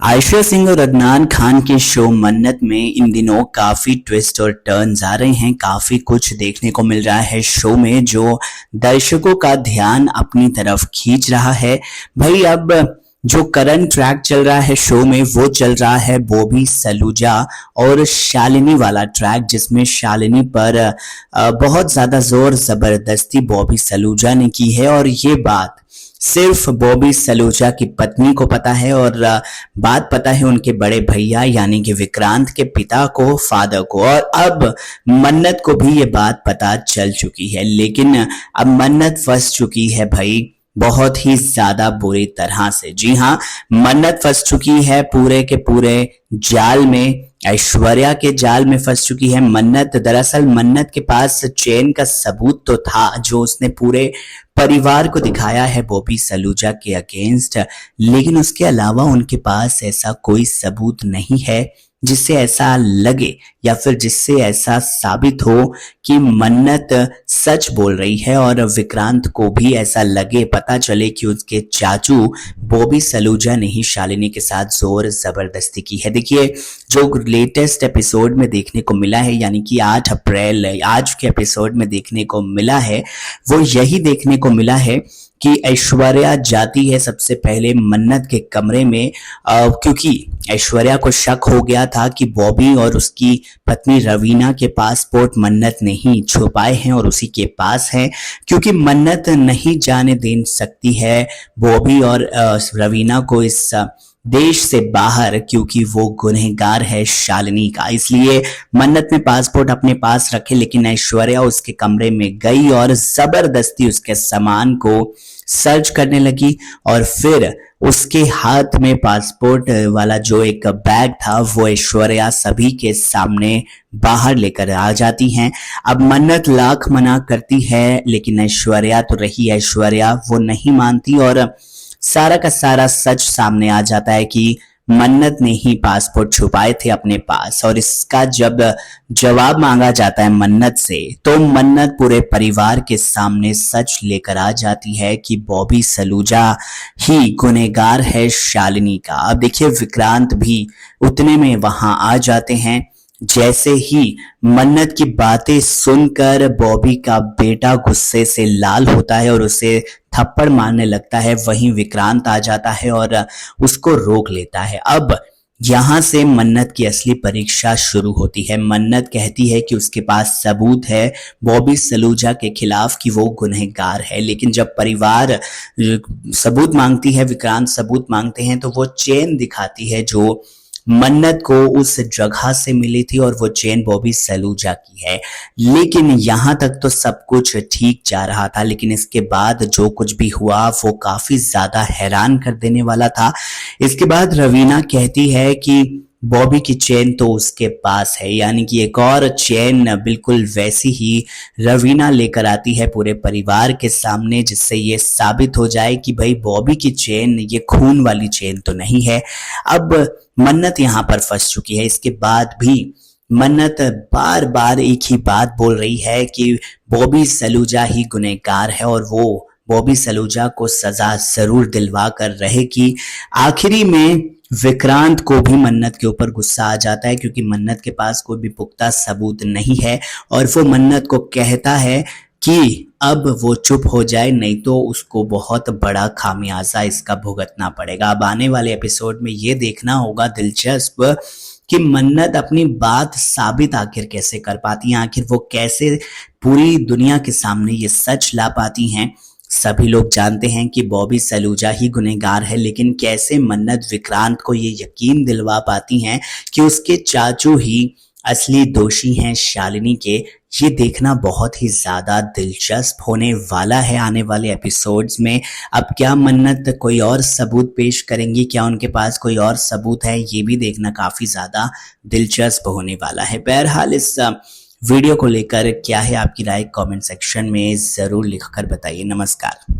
आयशा सिंह और अदनान खान के शो मन्नत में इन दिनों काफी ट्विस्ट और टर्न्स आ रहे हैं। काफी कुछ देखने को मिल रहा है शो में जो दर्शकों का ध्यान अपनी तरफ खींच रहा है। भाई अब जो करंट ट्रैक चल रहा है शो में वो चल रहा है बॉबी सलूजा और शालिनी वाला ट्रैक, जिसमें शालिनी पर बहुत ज्यादा जोर जबरदस्ती बॉबी सलूजा ने की है और ये बात सिर्फ बॉबी सलूजा की पत्नी को पता है और बात पता है उनके बड़े भैया यानी कि विक्रांत के पिता को, फादर को, और अब मन्नत को भी ये बात पता चल चुकी है। लेकिन अब मन्नत फंस चुकी है भाई बहुत ही ज्यादा बुरी तरह से। जी हाँ, मन्नत फंस चुकी है पूरे के पूरे जाल में, ऐश्वर्या के जाल में फंस चुकी है मन्नत। दरअसल मन्नत के पास चेन का सबूत तो था जो उसने पूरे परिवार को दिखाया है बॉबी सलूजा के अगेंस्ट, लेकिन उसके अलावा उनके पास ऐसा कोई सबूत नहीं है जिससे ऐसा लगे या फिर जिससे ऐसा साबित हो कि मन्नत सच बोल रही है और विक्रांत को भी ऐसा लगे, पता चले कि उसके चाचू बॉबी सलूजा ने ही शालिनी के साथ जोर जबरदस्ती की है। देखिए, जो लेटेस्ट एपिसोड में देखने को मिला है यानी कि 8 अप्रैल आज के एपिसोड में देखने को मिला है वो यही देखने को मिला है कि ऐश्वर्या जाती है सबसे पहले मन्नत के कमरे में, क्योंकि ऐश्वर्या को शक हो गया था कि बॉबी और उसकी पत्नी रवीना के पासपोर्ट मन्नत ने ही छुपाए हैं और उसी के पास है, क्योंकि मन्नत नहीं जाने दे सकती है बॉबी और रवीना को इस देश से बाहर, क्योंकि वो गुनहगार है शालिनी का। इसलिए मन्नत ने पासपोर्ट अपने पास रखे, लेकिन ऐश्वर्या उसके कमरे में गई और जबरदस्ती उसके सामान को सर्च करने लगी और फिर उसके हाथ में पासपोर्ट वाला जो एक बैग था वो ऐश्वर्या सभी के सामने बाहर लेकर आ जाती हैं। अब मन्नत लाख मना करती है लेकिन ऐश्वर्या तो रही ऐश्वर्या, वो नहीं मानती और सारा का सारा सच सामने आ जाता है कि मन्नत ने ही पासपोर्ट छुपाए थे अपने पास। और इसका जब जवाब मांगा जाता है मन्नत से तो मन्नत पूरे परिवार के सामने सच लेकर आ जाती है कि बॉबी सलूजा ही गुनहगार है शालिनी का। अब देखिए, विक्रांत भी उतने में वहां आ जाते हैं। जैसे ही मन्नत की बातें सुनकर बॉबी का बेटा गुस्से से लाल होता है और उसे थप्पड़ मारने लगता है, वहीं विक्रांत आ जाता है और उसको रोक लेता है। अब यहां से मन्नत की असली परीक्षा शुरू होती है। मन्नत कहती है कि उसके पास सबूत है बॉबी सलूजा के खिलाफ कि वो गुनहगार है, लेकिन जब परिवार सबूत मांगती है, विक्रांत सबूत मांगते हैं, तो वो चेन दिखाती है जो मन्नत को उस जगह से मिली थी और वो चेन बॉबी सलूजा की है। लेकिन यहां तक तो सब कुछ ठीक जा रहा था, लेकिन इसके बाद जो कुछ भी हुआ वो काफी ज्यादा हैरान कर देने वाला था। इसके बाद रवीना कहती है कि बॉबी की चेन तो उसके पास है, यानी कि एक और चेन बिल्कुल वैसी ही रवीना लेकर आती है पूरे परिवार के सामने, जिससे ये साबित हो जाए कि भाई बॉबी की चेन ये खून वाली चेन तो नहीं है। अब मन्नत यहाँ पर फंस चुकी है। इसके बाद भी मन्नत बार बार एक ही बात बोल रही है कि बॉबी सलूजा ही गुनहगार है और वो बॉबी सलूजा को सजा जरूर दिलवा कर रहेगी। आखिरी में विक्रांत को भी मन्नत के ऊपर गुस्सा आ जाता है, क्योंकि मन्नत के पास कोई भी पुख्ता सबूत नहीं है और वो मन्नत को कहता है कि अब वो चुप हो जाए, नहीं तो उसको बहुत बड़ा खामियाजा इसका भुगतना पड़ेगा। अब आने वाले एपिसोड में ये देखना होगा दिलचस्प कि मन्नत अपनी बात साबित आखिर कैसे कर पाती हैं, आखिर वो कैसे पूरी दुनिया के सामने ये सच ला पाती हैं। सभी लोग जानते हैं कि बॉबी सलूजा ही गुनहगार है, लेकिन कैसे मन्नत विक्रांत को ये यकीन दिलवा पाती हैं कि उसके चाचू ही असली दोषी हैं शालिनी के, ये देखना बहुत ही ज्यादा दिलचस्प होने वाला है आने वाले एपिसोड्स में। अब क्या मन्नत कोई और सबूत पेश करेंगी, क्या उनके पास कोई और सबूत है, ये भी देखना काफी ज्यादा दिलचस्प होने वाला है। बहरहाल इस वीडियो को लेकर क्या है आपकी राय, कमेंट सेक्शन में जरूर लिखकर बताइए। नमस्कार।